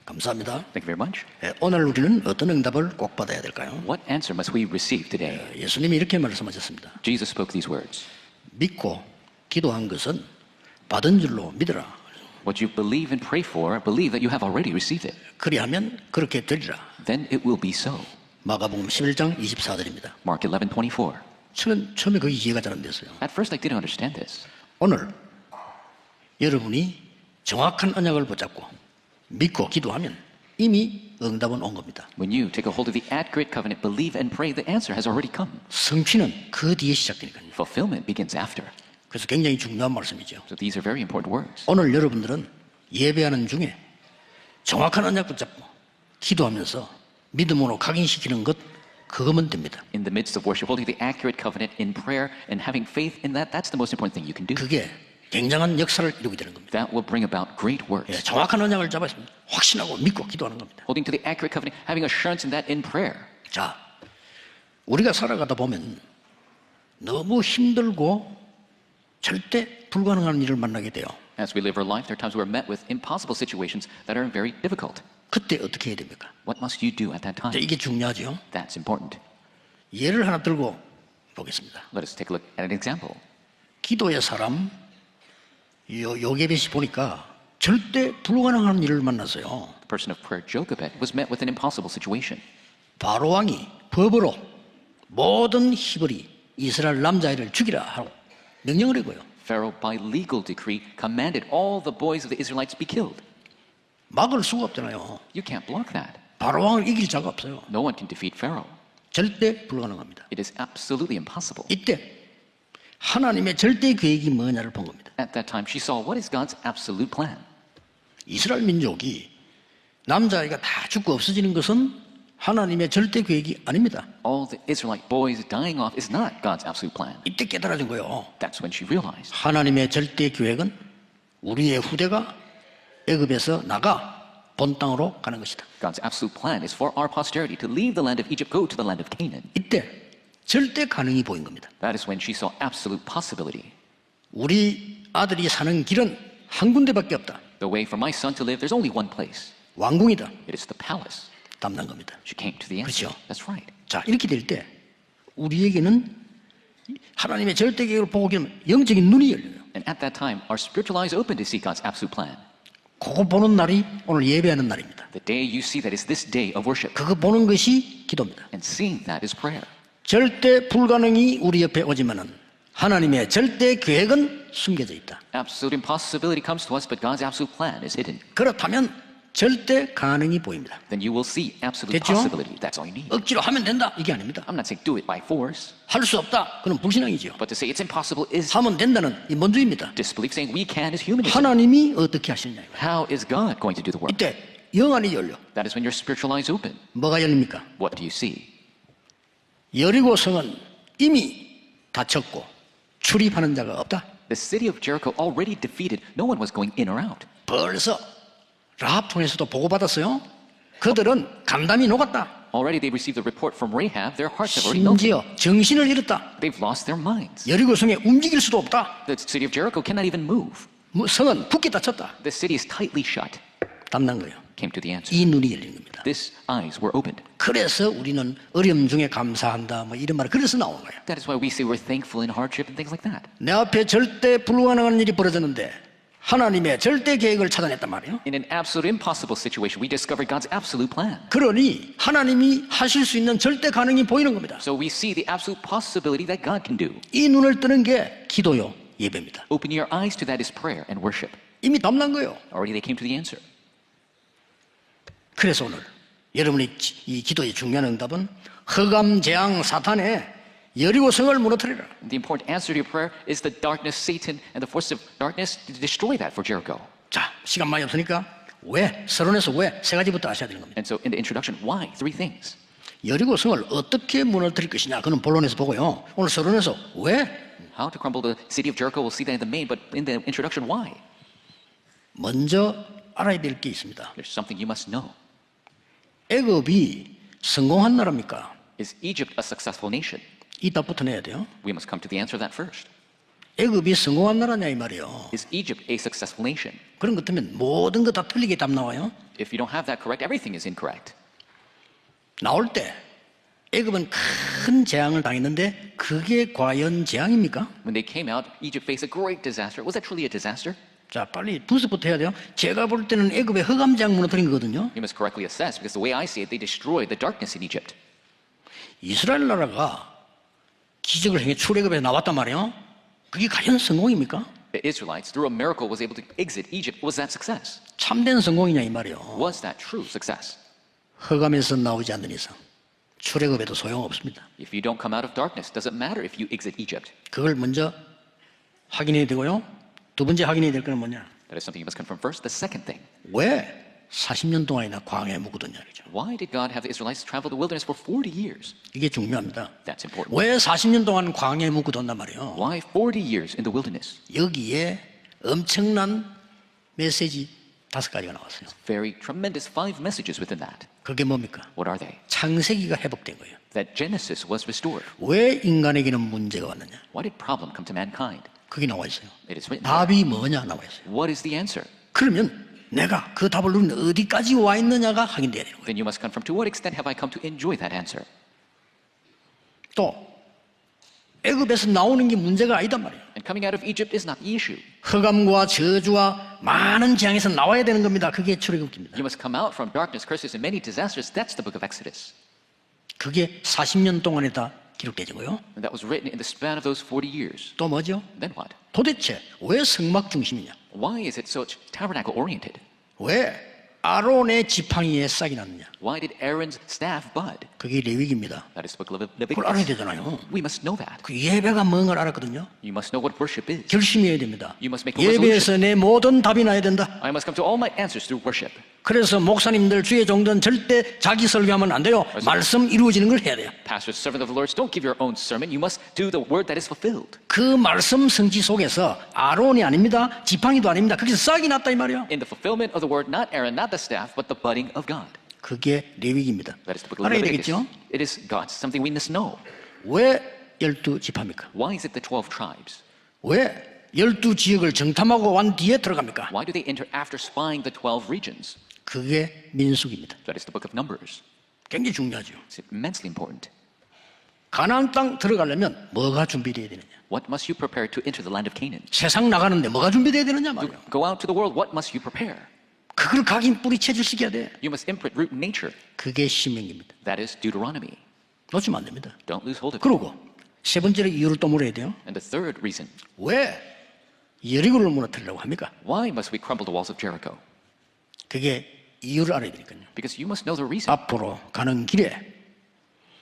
감사합니다. Thank you very much. 오늘 우리는 어떤 응답을 꼭 받아야 될까요? What answer must we receive today? 예수님이 이렇게 말씀하셨습니다. Jesus spoke these words. 믿고 기도한 것은 받은 줄로 믿으라. What you believe and pray for, believe that you have already received it. 그리하면 그렇게 되리라. Then it will be so. 마가복음 11장 24절입니다. Mark 11:24. 저는 처음에 그게 이해가 잘 안 됐어요. At first I didn't understand this. 오늘 여러분이 정확한 언약을 붙잡고 믿고 기도하면 이미 응답은 온 겁니다. When you take a hold of the accurate covenant, believe and pray, the answer has already come. 성취는 그 뒤에 시작되니까요. Fulfillment begins after. 그래서 굉장히 중요한 말씀이죠. So these are very important words. 오늘 여러분들은 예배하는 중에 정확한 언약 붙잡고 기도하면서 믿음으로 각인시키는 것 그거면 됩니다. In the midst of worship, holding the accurate covenant in prayer and having faith in that, that's the most important thing you can do. 그게 굉장한 역사를 이루게 되는 겁니다. That will bring about great works. 정확한 언약을 잡았으면 확신하고 믿고 기도하는 겁니다. Holding to the accurate covenant, having assurance in that in prayer. 자, 우리가 살아가다 보면 너무 힘들고 절대 불가능한 일을 만나게 돼요. As we live our life, there are times we're met with impossible situations that are very difficult. 그때 어떻게 해야 됩니까? What must you do at that time? 이게 중요하죠. That's important. 예를 하나 들고 보겠습니다. Let us take a look at an example. 기도의 사람 요게벳이 보니까 절대 불가능한 일을 만났어요. The person of prayer, Jochebed, was met with an impossible situation. 바로 왕이 법으로 모든 히브리 이스라엘 남자아이를 죽이라 하고 명령을 했고요. Pharaoh, by legal decree, commanded all the boys of the Israelites be killed. 막을 수가 없잖아요. You can't block that. 바로 왕을 이길 자가 없어요. No one can defeat Pharaoh. 절대 불가능합니다. It is absolutely impossible. 이때 하나님의 절대 계획이 뭐냐를 본 겁니다. At that time, she saw what is God's absolute plan. 이스라엘 민족이 남자아이가 다 죽고 없어지는 것은 하나님의 절대 계획이 아닙니다. All the Israelite boys dying off is not God's absolute plan. 이때 깨달아진 거예요. That's when she realized. 하나님의 절대 계획은 우리의 후대가 애굽에서 나가 본 땅으로 가는 것이다. God's absolute plan is for our posterity to leave the land of Egypt, go to the land of Canaan. 이때 절대 가능이 보인 겁니다. That is when she saw absolute possibility. 우리 아들이 사는 길은 한 군데밖에 없다. The way for my son to live, there's only one place. 왕궁이다. It is the palace. 담난 겁니다. She came to the answer. 그렇죠. That's right. 자, 이렇게 될 때 우리에게는 하나님의 절대 계획을 보고 있으면 영적인 눈이 열려요. And at that time, our spiritual eyes open to see God's absolute plan. 그거 보는 날이 오늘 예배하는 날입니다. The day you see that is this day of worship. 그거 보는 것이 기도입니다. And seeing that is prayer. 절대 불가능이 우리 옆에 오지만은 하나님의 절대 계획은 숨겨져 있다. Absolute impossibility comes to us, but God's absolute plan is hidden. 그렇다면 절대 가능이 보입니다. Then you will see absolute 됐죠? possibility. That's all you need. 억지로 하면 된다 이게 아닙니다. I'm not saying do it by force, 할 수 없다 그건 불신앙이죠. but to say it's impossible is 하면 된다는 이 먼저입니다. disbelief. Saying we can is humanism. 하나님이 어떻게 하시느냐. How is God going to do the work? 이때 영안이 열려. That is when your spiritual eyes open. 뭐가 열립니까? What do you see? 여리고 성은 이미 닫혔고 출입하는 자가 없다. The city of Jericho already defeated. No one was going in or out. 벌써 라합 통해서도 보고받았어요. 그들은 감담이 녹았다. Already they received the report from Rahab. Their hearts have already melted. 심지어 정신을 잃었다. They've lost their minds. 여리고 성에 움직일 수도 없다. The city of Jericho cannot even move. 성은 굳게 닫혔다. The city is tightly shut. 담난 거예요. Came to the answer. 이 눈이 열린 겁니다. These eyes were opened. 그래서 우리는 어려움 중에 감사한다 뭐 이런 말 그래서 나오는 거예요. That is why we say we're thankful in hardship and things like that. 내 앞에 절대 불가능한 일이 벌어졌는데 하나님의 절대 계획을 찾아냈단 말이에요. In an absolute impossible situation, we discovered God's absolute plan. 그러니 하나님이 하실 수 있는 절대 가능이 보이는 겁니다. So we see the absolute possibility that God can do. 이 눈을 뜨는 게 기도요 예배입니다. Open your eyes to that is prayer and worship. 이미 담난 거예요. Already they came to the answer. 그래서 오늘 여러분의 이 기도의 중요한 응답은 흑암 재앙 사탄의 여리고 성을 무너뜨리라. The important answer to your prayer is the darkness, Satan, and the forces of darkness to destroy that for Jericho. 자, 시간 많이 없으니까 왜 서론에서 왜 세 가지부터 아셔야 되는 겁니다. And so in the introduction, why? Three things. 여리고 성을 어떻게 무너뜨릴 것이냐 그는 본론에서 보고요. 오늘 서론에서 왜 How to crumble the city of Jericho, we'll see that in the main, but in the introduction, why? 먼저 알아야 될 게 있습니다. There's something you must know. 애굽이 성공한 나라입니까? Is Egypt a successful nation? 이 답부터 내야 돼요. We must come to the answer of that first. 애굽이 성공한 나라냐 이 말이에요. Is Egypt a successful nation? 그런 것 같으면 모든 거 다 틀리게 답 나와요. If you don't have that correct, everything is incorrect. 나올 때 애굽은 큰 재앙을 당했는데 그게 과연 재앙입니까? When they came out, Egypt faced a great disaster. Was that truly a disaster? 자, 빨리 분석부터 해야 돼요. 제가 볼 때는 애굽의 흑암재앙 무너뜨린 거거든요. You must correctly assess, because the way I see it, they destroyed the darkness in Egypt. 이스라엘 나라가 기적을 행해 출애굽에 나왔단 말이에요. 그게 과연 성공입니까? The Israelites, through a miracle, was able to exit Egypt. Was that success? 참된 성공이냐 이 말이에요. Was that true success? 흑암에서 나오지 않는 이상 출애굽에도 소용없습니다. If you don't come out of darkness, does it matter if you exit Egypt? 그걸 먼저 확인해야 되고요. 두 번째 확인해야 될 건 뭐냐? That is something you must confirm first. The second thing, 왜 40년 동안이나 광야에 묵었느냐 그죠? why did God have the Israelites travel the wilderness for 40 years? 이게 중요합니다. That's important. 왜 40년 동안 광야에 묵었단 말이에요? Why 40 years in the wilderness? 여기에 엄청난 메시지 5가지가 나왔어요. Very tremendous 5 messages within that. 그게 뭡니까? What are they? 창세기가 회복된 거예요. That Genesis was restored. 왜 인간에게는 문제가 왔느냐? Why did problem come to mankind? 그게 나와 있어요. It is written. 답이 뭐냐 나와 있어요. What is the answer? 그러면 내가 그 답을 누리는 어디까지 와 있느냐가 확인돼야 되는 거예요. Then you must confirm to what extent have I come to enjoy that answer? 또 애굽에서 나오는 게 문제가 아니단 말이에요. And coming out of Egypt is not the issue. 흑암과 저주와 많은 재앙에서 나와야 되는 겁니다. 그게 출애굽기입니다. You must come out from darkness, curses, and many disasters. That's the book of Exodus. 그게 40년 동안에 다 기록되죠. And that was written in the span of those 40 years. 또 뭐죠? Then what? 도대체 왜 성막 중심이냐? Why is it such tabernacle oriented? 왜 아론의 지팡이에 싹이 났느냐? Why did Aaron's staff bud? 그게 레위기입니다. That is the book of 그걸 알아야 Leviticus. 되잖아요. We must know that. 그 예배가 뭔 걸 알았거든요. You must know what worship is. 결심해야 됩니다. You must make a 예배에서 내 모든 답이 나야 된다. I must come to all my answers through worship. 그래서 목사님들 주의 종들은 절대 자기 설교하면 안 돼요. 말씀 이루어지는 걸 해야 돼요. Pastors, servant of the Lord, don't give your own sermon. You must do the word that is fulfilled. 그 말씀 성취 속에서 아론이 아닙니다. 지팡이도 아닙니다. 거기서 싹이 났다 이 말이에요. In the fulfillment of the word, not Aaron, not the staff, but the budding of God. 그게 레위기입니다. That is the book of 알아야 Leviticus. 되겠죠? It is God's, something we must know. 왜 12지파입니까? Why is it the 12 tribes? 왜 12지역을 정탐하고 wan 뒤에 들어갑니까? Why do they enter after spying the 12 regions? 그게 민수기입니다. That is the book of Numbers. 굉장히 중요하죠. It's immensely important. 가나안 땅 들어가려면 뭐가 준비되어야 되느냐? What must you prepare to enter the land of Canaan? 세상 나가는데 뭐가 준비되어야 되느냐 말이에요. Go out to the world, what must you prepare? 그걸 각인 뿌리 채질시켜야 돼. You must imprint root in nature. 그게 신명기입니다. That is Deuteronomy. 놓치면 안 됩니다. Don't lose hold of it. 그리고 세 번째로 이유를 또 물어야 돼요. And the third reason, 왜 여리고를 무너뜨리려고 합니까? why must we crumble the walls of Jericho? 그게 이유를 알아야 되니까요. Because you must know the reason. 앞으로 가는 길에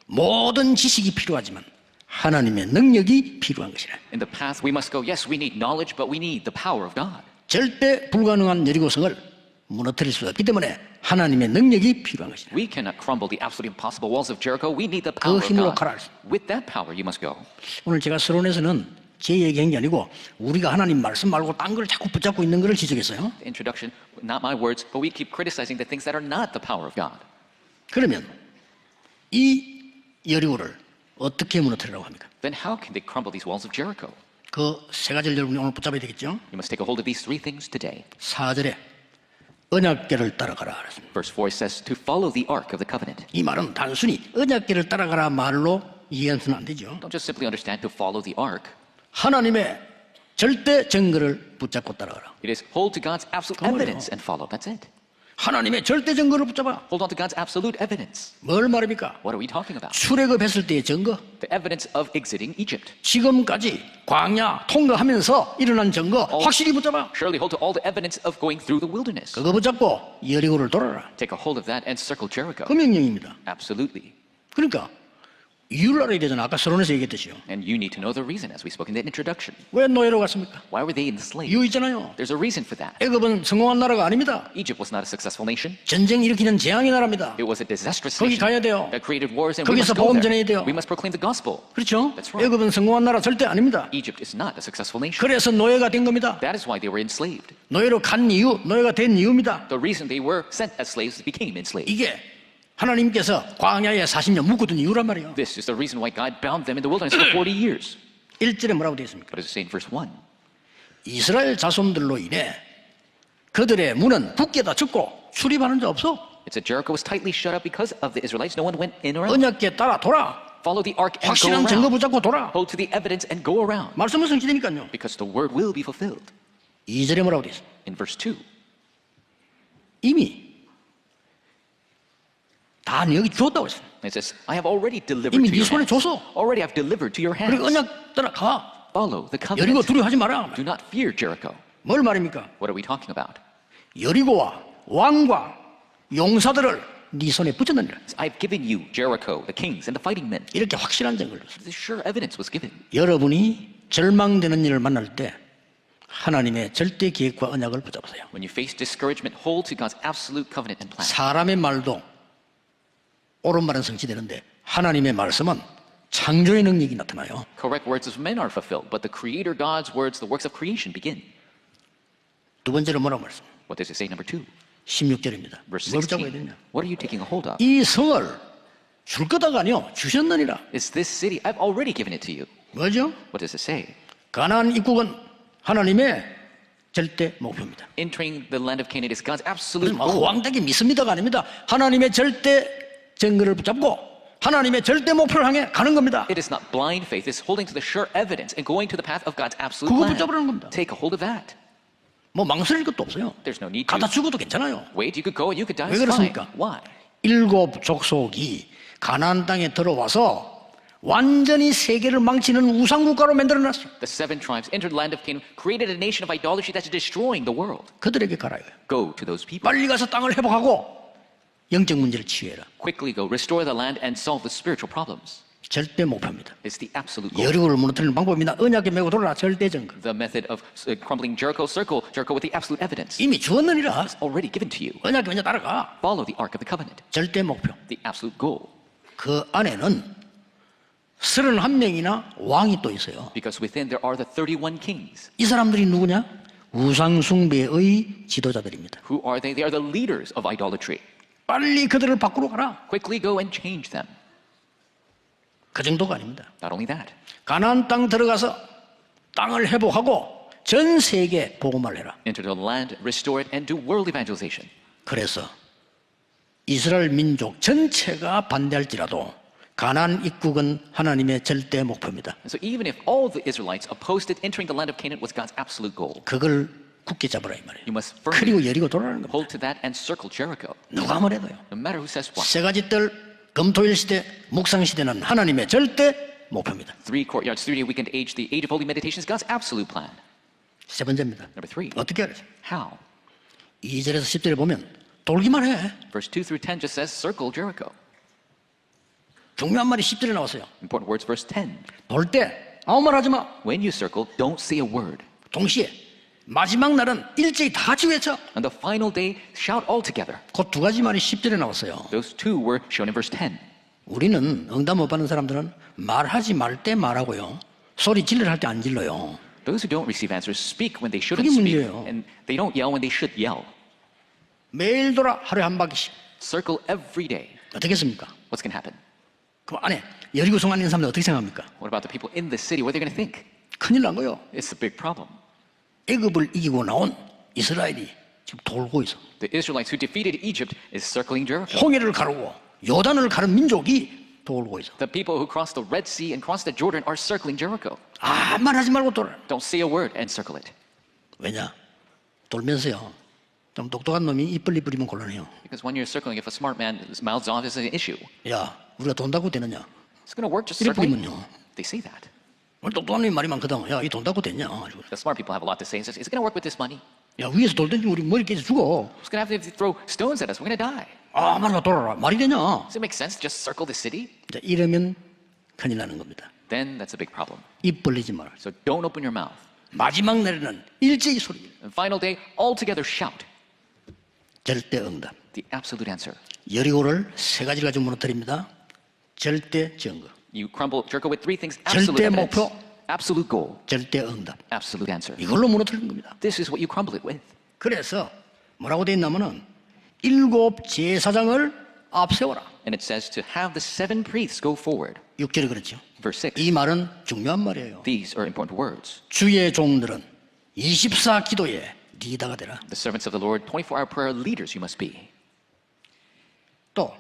모든 지식이 필요하지만 하나님의 능력이 필요한 것이라. In the path we must go, yes, we need knowledge, but we need the power of God. 절대 불가능한 여리고성을 무너뜨릴 수 없기 때문에 하나님의 능력이 필요한 것이다. We cannot crumble the absolutely impossible walls of Jericho. We need the 그 power of 힘으로 God. 가라. With that power, you must go. 오늘 제가 서론에서는 제 얘기한 게 아니고 우리가 하나님 말씀 말고 딴 걸 자꾸 붙잡고 있는 것을 지적했어요. The introduction, not my words, but we keep criticizing the things that are not the power of God. 그러면 이 여리고를 어떻게 무너뜨리라고 합니까? Then how can they crumble these walls of Jericho? 그 세 가지를 여러분이 오늘 붙잡아야 되겠죠? You must take a hold of these 3 things today. 4절에 언약궤를 따라가라 그랬습니다. Verse 4 says to follow the ark of the covenant. 이 말은 단순히 언약궤를 따라가라 말로 이해해서는 안 되죠. Don't just simply understand to follow the ark. 하나님의 절대 증거를 붙잡고 따라가라. It is hold to God's absolute 그거예요. evidence and follow. That's it. 하나님의 절대 증거를 붙잡아. Hold on to God's absolute evidence. 뭘 말입니까? What are we talking about? 출애굽했을 때의 증거. The evidence of exiting Egypt. 지금까지 광야 통과하면서 일어난 증거 확실히 붙잡아. Surely hold to all the evidence of going through the wilderness. 그거 붙잡고 여리고를 돌아라. Take a hold of that and circle Jericho. 그 명령입니다. Absolutely. 그러니까 이유를 알아야 되잖아. 아까 서론에서 얘기했듯이요. And you need to know the reason, as we spoke in the introduction. 왜 노예로 갔습니까? Why were they enslaved? 이유 있잖아요. There's a reason for that. 애굽은 성공한 나라가 아닙니다. Egypt was not a successful nation. 전쟁 일으키는 재앙의 나라입니다. It was a disastrous 거기 nation 가야 돼요. that created wars, and we 거기서 must go 복음 전해야 돼요. there. We must proclaim the gospel. 그렇죠? That's right. 애굽은 성공한 나라 절대 아닙니다. Egypt is not a successful nation. 그래서 노예가 된 겁니다. That is why they were enslaved. 노예로 간 이유, 노예가 된 이유입니다. The reason they were sent as slaves became enslaved. 이게 하나님께서 광야에 40년 묶어둔 이유란 말이에요. This is the reason why God bound them in the wilderness for 40 years. 1절에 뭐라고 되어 있습니까? What does it say in verse 1? 이스라엘 자손들로 인해 그들의 문은 굳게 닫혔고 출입하는 자 없어. It said Jericho was tightly shut up because of the Israelites. No one went in or out. 언약궤 따라 돌아. Follow the ark and go 확실한 증거 around. 붙잡고 돌아. Hold to the evidence and go around. 말씀은 성취되니까요. Because the word will be fulfilled. 2절에 뭐라고 되어 있어? In verse 2, 이미 다 여기 주었다고 했어. it says, I have already delivered 이미 to 네 your 손에 hands. 줬어. Already I've delivered to your 그리고 hands. 언약 따라가. Follow the 여리고 covenant. 두려워하지 마라. Do not fear Jericho. 뭘 말입니까? What are we talking about? 여리고와 왕과 용사들을 네 손에 붙였느니라. I've given you Jericho, the kings, and the fighting men. 이렇게 확실한 증거를 줬어. The sure evidence was given. 여러분이 절망되는 일을 만날 때 하나님의 절대 계획과 언약을 붙잡으세요. When you face discouragement, hold to God's absolute covenant and plan. 사람의 말도 옳은 말은 성취되는데 하나님의 말씀은 창조의 능력이 나타나요. Correct words of men are fulfilled, but the Creator God's words, the works of creation begin. 두 번째로 뭐라고 말씀? What does it say, number 2? 16절입니다. Verse 뭘 붙잡아야 16. 되냐? What are you taking a hold of? 이 성을 줄 거다가 아니요 주셨느니라. It's this city. I've already given it to you. 뭐죠? What does it say? 가나안 입국은 하나님의 절대 목표입니다. Entering the land of Canaan is God's 그래서 absolute 막 goal. 호황되게 믿습니다가 아닙니다. 하나님의 절대 증거를 붙잡고 하나님의 절대 목표를 향해 가는 겁니다. It is not blind faith. It's holding to the sure evidence and going to the path of God's absolute 그거 plan. 붙잡으라는 겁니다. Take a hold of that. 뭐 망설일 것도 없어요. There's no need 가다 to 죽어도 괜찮아요. wait. You could go and you could die. 왜 It's fine. 그렇습니까? Why? 7 족속이 가나안 땅에 들어와서 완전히 세계를 망치는 우상 국가로 만들어놨어. The 7 tribes entered the land of Canaan, created a nation of idolatry that's destroying the world. 그들에게 가라 이거예요. Go to those people. 빨리 가서 땅을 회복하고 영적 문제를 치유해라. Quickly go, restore the land and solve the spiritual problems. 절대 목표입니다. It's the absolute goal. 여리고를 무너뜨리는 방법입니다. 언약에 메고 돌아라. 절대 증거. The method of crumbling Jericho, circle Jericho with the absolute evidence. 이미 주었느니라. Already given to you. 언약에 먼저 따라가. Follow the ark of the covenant. 절대 목표. The absolute goal. 그 안에는 31명이나 왕이 또 있어요. Because within there are the 31 kings. 이 사람들이 누구냐? 우상 숭배의 지도자들입니다. Who are they? They are the leaders of idolatry. 빨리 그들을 밖으로 가라. Quickly go and change them. 그 정도가 아닙니다. Not only that, 가나안 땅 들어가서 땅을 회복하고 전 세계 복음을 해라. enter the land, restore it, and do world evangelization. 그래서 이스라엘 민족 전체가 반대할지라도 가나안 입국은 하나님의 절대 목표입니다. And so even if all the Israelites opposed it, entering the land of Canaan was God's absolute goal. 그걸 굳게 잡으라 이 말이에요. You must firmly 그리고 여리고 돌아가는 겁니다. hold to that and circle Jericho. 누가 뭐래도요. No matter who says what. 세 가지 뜰 금토일 시대 묵상 시대는 하나님의 절대 목표입니다. 3 courtyards, 3-day weekend age, the age of holy meditation is God's absolute plan. 세 번째입니다. Number 3, 어떻게 하죠? how? 2절에서 10절에 보면 돌기만 해. Verse 2 through 10 just says circle Jericho. 중요한 말이 10절에 나왔어요. Important words, verse 10. 돌 때 아무 말 하지 마. When you circle, don't say a word. 동시에 마지막 날은 일제히 다 같이 외쳐. On the final day, shout all together. 그 두 가지 말이 10절에 나왔어요. Those two were shown in verse 10. 우리는 응답 못 받는 사람들은 말하지 말 때 말하고요. 소리 질러라 할 때 안 질러요. Those who don't receive answers speak when they shouldn't 그게 speak, 문제예요. and they don't yell when they should yell. 매일 돌아 하루에 한 바퀴씩. Circle every day. 어떻게 했습니까? What's going to happen? 그 안에 여리고 성안에 있는 사람들 어떻게 생각합니까? What about the people in the city? What are they going to think? 큰일 난 거요. It's a big problem. 애굽을 이기고 나온 이스라엘이 지금 돌고 있어. The Israelites who defeated Egypt is circling Jericho. 홍해를 가르고 요단을 가른 민족이 돌고 있어. The people who crossed the Red Sea and crossed the Jordan are circling Jericho. 아무 말 하지 말고 돌아. Don't say a word and circle it. 왜냐? 돌면서요. 좀 똑똑한 놈이 입 벌리 부리면 곤란해요. Because when you're circling, if a smart man mouths off, it's an issue. 야, 우리가 돈다고 되느냐? It's going to work just 이렇게 circling. 부리면요. They say that. 오늘 똑똑한 놈이 말이 많거든. 야, 이 돈다고 되냐? The smart people have a lot to say. Is it going to work with this money? 야, 위에서 돌 던지면 우리 머리 깨져 죽어. It's going to have to throw stones at us. We're going to die. 아, 말가 돌아라. 말이 되냐? Does it make sense to just circle the city? 자, 이러면 큰일 나는 겁니다. Then that's a big problem. 입 벌리지 마라. So don't open your mouth. 마지막 날에는 일제히 소리. And final day, all together shout. 절대 응답. The absolute answer. 여리고를 세 가지 가지고 무너뜨립니다. 절대 증거, You crumble Jericho with 3 things. Absolute 절대 evidence. 목표. Absolute goal. 절대 응답. Absolute answer. 이걸로 무너뜨리는 겁니다. This is what you crumble it with. 그래서 뭐라고 돼 있냐면은 7 제사장을 앞세워라. And it says to have the 7 priests go forward. 6절에 그렇죠. Verse 6. 이 말은 중요한 말이에요. These are important words. 주의 종들은 24 기도의 리더가 되라. The servants of the Lord, 24-hour prayer leaders you must be. 또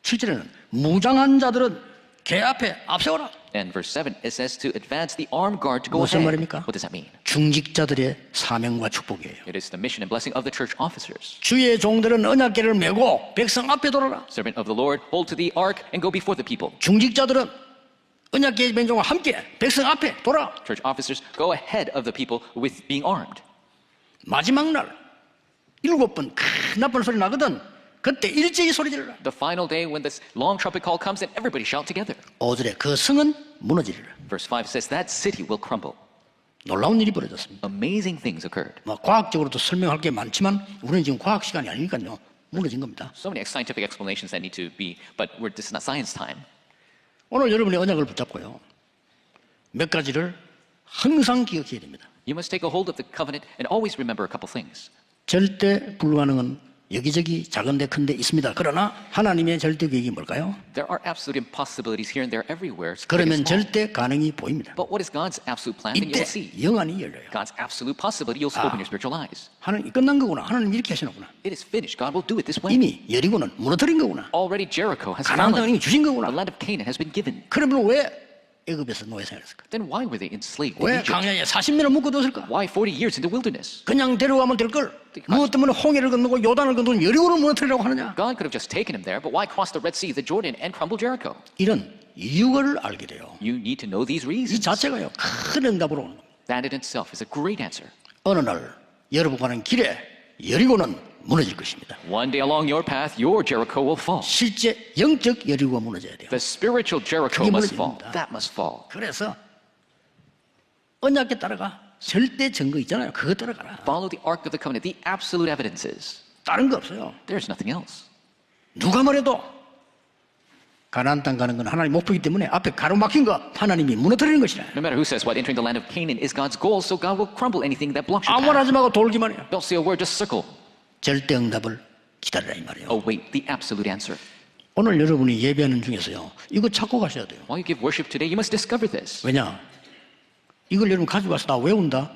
7절에는 무장한 자들은 개 앞에 앞세워라. And verse 7, it says to advance the armed guard to go 무슨 ahead. 말입니까? What does that mean? 중직자들의 사명과 축복이에요. It is the mission and blessing of the church officers. 주의 종들은 언약궤를 메고 백성 앞에 돌아라. Servant of the Lord, hold to the ark and go before the people. 중직자들은 언약궤 맨종과 함께 백성 앞에 돌아라. Church officers, go ahead of the people with being armed. 마지막 날 7번 큰 나쁜 소리 나거든. 그때 일제히 소리 질러라. The final day when this long trumpet call comes, then everybody shout together. 5절에 그 성은 무너지리라. Verse 5 says that city will crumble. 놀라운 일이 벌어졌습니다. Amazing things occurred. 뭐 과학적으로도 설명할 게 많지만 우리는 지금 과학 시간이 아니니까요. 무너진 겁니다. So many scientific explanations that need to be, but this is not science time. 오늘 여러분이 언약을 붙잡고요. 몇 가지를 항상 기억해야 됩니다. You must take a hold of the covenant and always remember a couple things. 절대 불가능은 여기저기 작은데 큰데 있습니다. 그러나 하나님의 절대 계획이 뭘까요? There are absolute impossibilities here and there everywhere. big and 그러면 small. 절대 가능이 보입니다. But what is God's absolute plan? Then you 이때 will see. 영안이 열려요. God's absolute possibility, you'll open your spiritual eyes. 하나님 끝난 거구나. 하나님 이렇게 하시는구나. It is finished. God will do it this way. 이미 여리고는 무너뜨린 거구나. Already Jericho has 가나안 fallen. 땅이 주신 The 거구나. land of Canaan has been given. 그러면 왜 애굽에서 노예 생활했을까? Then why were they enslaved in 왜 Egypt? 광야에 40년을 묶어뒀을까? Why 40 years in the wilderness? 그냥 데려가면 될 걸. 무엇 때문에 홍해를 건너고 요단을 건너고 여리고를 무너뜨리라고 하느냐? God could have just taken him there, but why cross the Red Sea, the Jordan, and crumble Jericho? 이런 이유를 알게 돼요. You need to know these 이 reasons. 자체가요. 큰 응답으로 오는 겁니다. That in itself is a great answer. 어느 날 여러분 가는 길에 여리고는 무너질 것입니다. One day along your path, your Jericho will fall. 실제 영적 여리고가 무너져야 돼요. The spiritual Jericho 그게 must fall. 무너집니다. That must fall. 그래서 언약에 따라가. 절대 증거 있잖아요. 그거 따라가라. Follow the ark of the covenant, the absolute evidences. 다른 거 없어요. There's nothing else. 누가 뭐래도 가나안 땅 가는 건 하나님 목표이기 때문에 앞에 가로막힌 거 하나님이 무너뜨리는 것이라. No matter who says what, entering the land of Canaan is God's goal, so God will crumble anything that blocks your 아무 말 path. 하지 말고 돌기만 해요. Don't say a word, just circle. 절대 응답을 기다리라 이 말이에요. Await the absolute answer. 오늘 여러분이 예배하는 중에서요. 이거 찾고 가셔야 돼요. While you give worship today, you must discover this. 왜냐? 이걸 여러분 가지고 와서 다 외운다?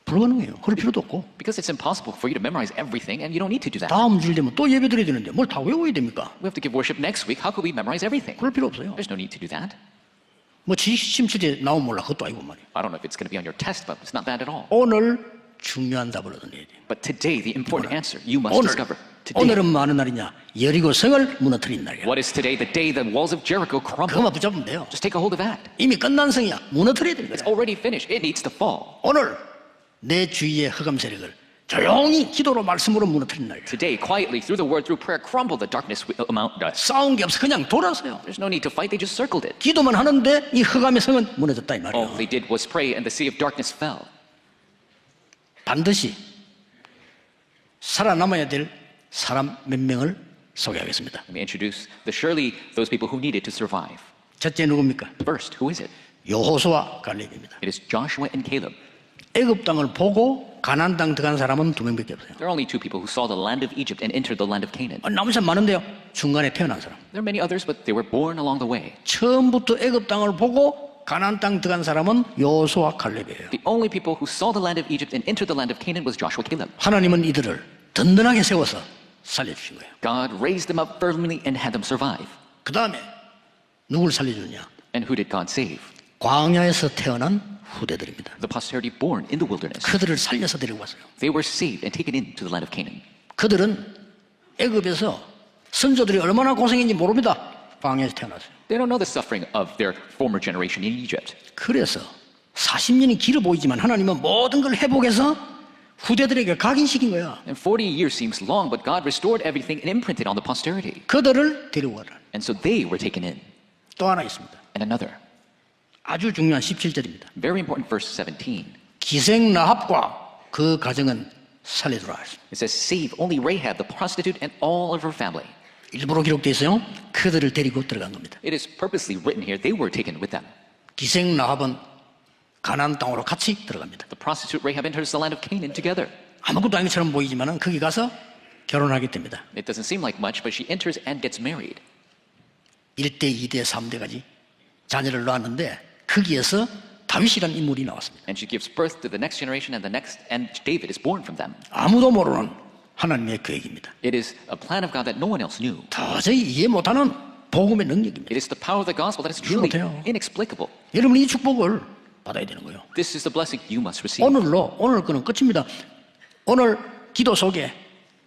불가능해요. 그럴 필요도 없고. Because it's impossible for you to memorize everything, and you don't need to do that. 다음 주일 되면 또 예배 드려야 되는데 뭘 다 외워야 됩니까? We have to give worship next week. How could we memorize everything? 그럴 필요 없어요. There's no need to do that. 뭐 지식심수제 나오면 몰라. 그것도 아니고 말이에요. I don't know if it's going to be on your test, but it's not bad at all. 오늘 중요한 답을 얻어내야 돼요. But today, the important answer you must 오늘, discover. Today. 오늘은 뭐 하는 날이냐? 여리고 성을 무너뜨린 날이야. What is today? The day the walls of Jericho crumble. 그것만 붙잡으면 돼요. Just take a hold of that. 이미 끝난 성이야. 무너뜨려야 되는 It's 거야. already finished. It needs to fall. 오늘 내 주위의 흑암 세력을 조용히 기도로 말씀으로 무너뜨린 날이야. Today, quietly, through the word, through prayer, crumble the darkness amount us. 싸운 게 없어. 그냥 돌아서요. There's no need to fight. They just circled it. 기도만 하는데 이 흑암의 성은 무너졌다 이 All 말이에요. they did was pray, and the sea of darkness fell. 반드시 살아남아야 될 사람 몇 명을 소개하겠습니다. Let me introduce surely those people who needed to survive. 첫째 누굽니까? First, who is it? 여호수아 갈렙입니다. It is Joshua and Caleb. 애굽 땅을 보고 가나안 땅 들어간 사람은 2명밖에 없어요. There are only two people who saw the land of Egypt and entered the land of Canaan. 남은 사람 많은데요. 중간에 태어난 사람. There are many others, but they were born along the way. 처음부터 애굽 땅을 보고 가나안 땅 들어간 사람은 여호수아 갈렙이에요. The only people who saw the land of Egypt and entered the land of Canaan was Joshua and Caleb. 하나님은 이들을 든든하게 세워서 살려주신 거예요. God raised them up firmly and had them survive. 그 다음에 누굴 살려주느냐? And who did God save? 광야에서 태어난 후대들입니다. The posterity born in the wilderness. 그들을 살려서 데리고 왔어요. They were saved and taken into the land of Canaan. 그들은 애굽에서 선조들이 얼마나 고생했는지 모릅니다. 광야에서 태어났어요. They don't know the suffering of their former generation in Egypt. 그래서 40년이 길어 보이지만 하나님은 모든 걸 회복해서 후대들에게 각인시킨 거야. And 40 years seems long, but God restored everything and imprinted on the posterity. 그들을 데려와라. And so they were taken in. 또 하나 있습니다. And another, 아주 중요한 17절입니다. very important verse 17. 기생 라합과 그 가정은 살려두라. It says, save only Rahab, the prostitute, and all of her family. 일부러 기록되어 있어요. 그들을 데리고 들어간 겁니다. It is purposely written here. They were taken with them. 기생 라합은 가나안 땅으로 같이 들어갑니다. The prostitute Rahab enters the land of Canaan together. 아무것도 아닌 것처럼 보이지만 거기 가서 결혼하게 됩니다. It doesn't seem like much, but she enters and gets married. 1대, 2대, 3대까지 자녀를 낳았는데 거기에서 다윗이라는 인물이 나왔습니다. And she gives birth to the next generation, and David is born from them. 아무도 모르는 하나님의 계획입니다. It is a plan of God that no one else knew. 도저히 이해 못하는 복음의 능력입니다. It is the power of the gospel that is truly 못해요. inexplicable. 여러분이 이 축복을 받아야 되는 거예요. This is the blessing you must receive. 오늘 거는 끝입니다. 오늘 기도 속에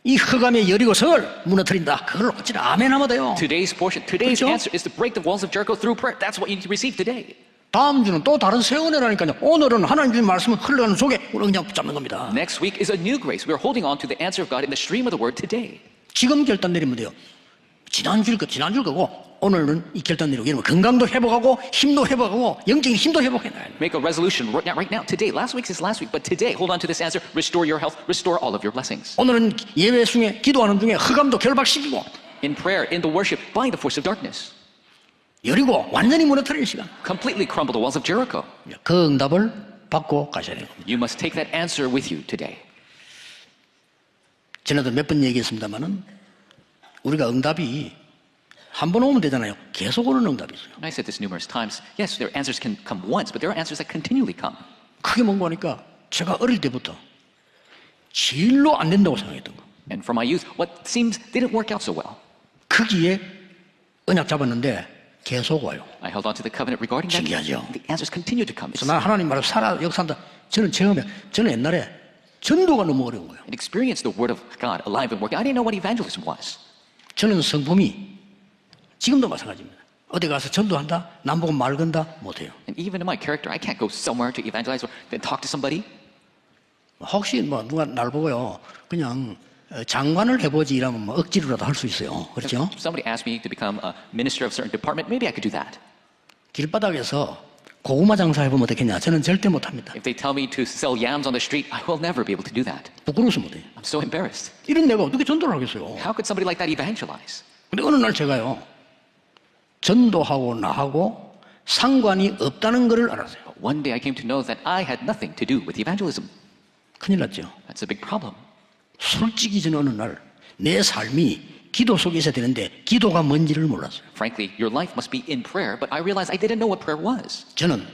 이 흑암의 여리고성을 무너뜨린다. 그걸 어찌나 아멘 하면 돼요. Today's portion, today's 그렇죠? answer is to break the walls of Jericho through prayer. That's what you need to receive today. 다음 주는 또 다른 새 은혜라니까요. 오늘은 하나님 주신 말씀을 흘러가는 속에 우리가 그냥 붙잡는 겁니다. Next week is a new grace. We're holding on to the answer of God in the stream of the word today. 지금 결단 내리면 돼요. 지난주일 거고 오늘은 이 결단 내리고 이러면 건강도 회복하고 힘도 회복하고 영적인 힘도 회복해놔야 돼요. Make a resolution right now, today. Last week is last week, but today, hold on to this answer. Restore your health. Restore all of your blessings. 오늘은 예배 중에 기도하는 중에 흑암도 결박시키고 In prayer, in the worship, by the force of darkness. 여리고 완전히 무너뜨리는 시간. Completely crumble the walls of Jericho. 그 응답을 받고 가셔야 되는 겁니다. You must take that answer with you today. 지난도 몇 번 얘기했습니다마는 우리가 응답이 한 번 오면 되잖아요. 계속 오는 응답이 있어요. And I said this numerous times. Yes, their answers can come once, but there are answers that continually come. 크게 뭔가 하니까 제가 어릴 때부터 진로 안 된다고 생각했던 거. And from my youth, what seems didn't work out so well. 거기에 언약 잡았는데 계속 와요. I held on to the covenant regarding that. 신기하죠? The answers continue to come. 그래서 난 하나님 말을 살아 역사한다. 저는 옛날에 전도가 너무 어려운 거예요. And experience the word of God alive and working. I didn't know what evangelism was. 저는 성품이 지금도 마찬가지입니다. 어디 가서 전도한다? 남 보고 말 건다? 못해요. And even in my character, I can't go somewhere to evangelize or then talk to somebody. 혹시 누가 날 보고요, 그냥 장관을 해보지 이러면 억지로라도 할 수 있어요. 그렇죠? If somebody asked me to become a minister of a certain department, maybe I could do that. 길바닥에서 고구마 장사 해보면 어떻겠냐? 저는 절대 못합니다. If they tell me to sell yams on the street, I will never be able to do that. 부끄러워서 못해요. I'm so embarrassed. 이런 내가 어떻게 전도를 하겠어요? How could somebody like that evangelize? 근데 어느 날 제가요, 전도하고 나하고 상관이 없다는 것을 알았어요. But one day I came to know that I had nothing to do with evangelism. 큰일 났죠. That's a big problem. 솔직히 저는 어느 날 내 삶이 기도 속에 있어야 되는데 기도가 뭔지를 몰랐어요. Frankly, your life must be in prayer, but I realized I didn't know what prayer was. 저는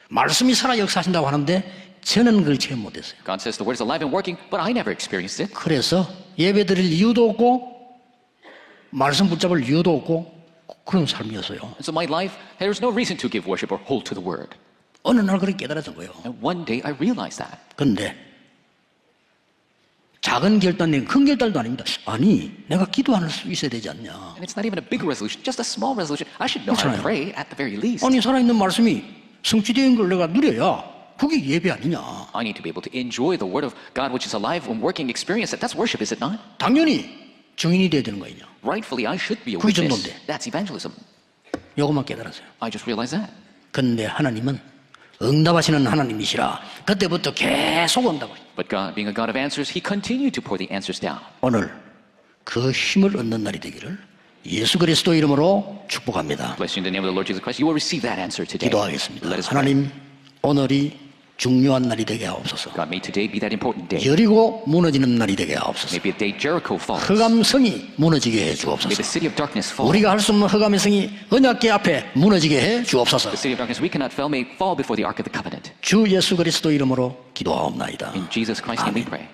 말씀이 살아 역사하신다고 하는데 저는 그걸 체험 못했어요. God says the word is alive and working, but I never experienced it. 그래서 예배 드릴 이유도 없고 말씀 붙잡을 이유도 없고 그런 삶이었어요. And so my life, there's no reason to give worship or hold to the word. 어느 날 그렇게 깨달았던 거예요. And one day I realized that. 그런데 작은 결단이 큰 결단도 아닙니다. 아니, 내가 기도할 수 있어야 되지 않냐. And it's not even a big resolution, just a small resolution. I should know how to 그렇잖아요. pray at the very least. 아니, 살아있는 말씀이 성취된 걸 내가 누려야 그게 예배 아니냐. I need to be able to enjoy the word of God, which is alive and working, experience it. That's worship, is it not? 당연히 증인이 돼야 되는 거예요. Rightfully, I should be a 그게 witness. 전도인데. That's evangelism. 요것만 깨달았어요. I just realized that. 그런데 하나님은 응답하시는 하나님이시라 그때부터 계속 응답을. But God, being a God of answers, He continued to pour the answers down. 오늘 그 힘을 얻는 날이 되기를 예수 그리스도 이름으로 축복합니다. Bless you in the name of the Lord Jesus Christ. You will receive that answer today. 기도하겠습니다. Let us pray. 하나님, 오늘이 중요한 날이 되게 하옵소서. God, may today be that important day. 여리고 무너지는 날이 되게 하옵소서. May be a day Jericho falls. 흑암성이 무너지게 해 May 주옵소서. the city of darkness fall. 우리가 할 수 없는 흑암의 성이 언약궤 앞에 무너지게 해 주옵소서. The city of darkness we cannot fail may fall before the ark of the covenant. 주 예수 그리스도 이름으로 기도하옵나이다. In Jesus Christ's name we pray.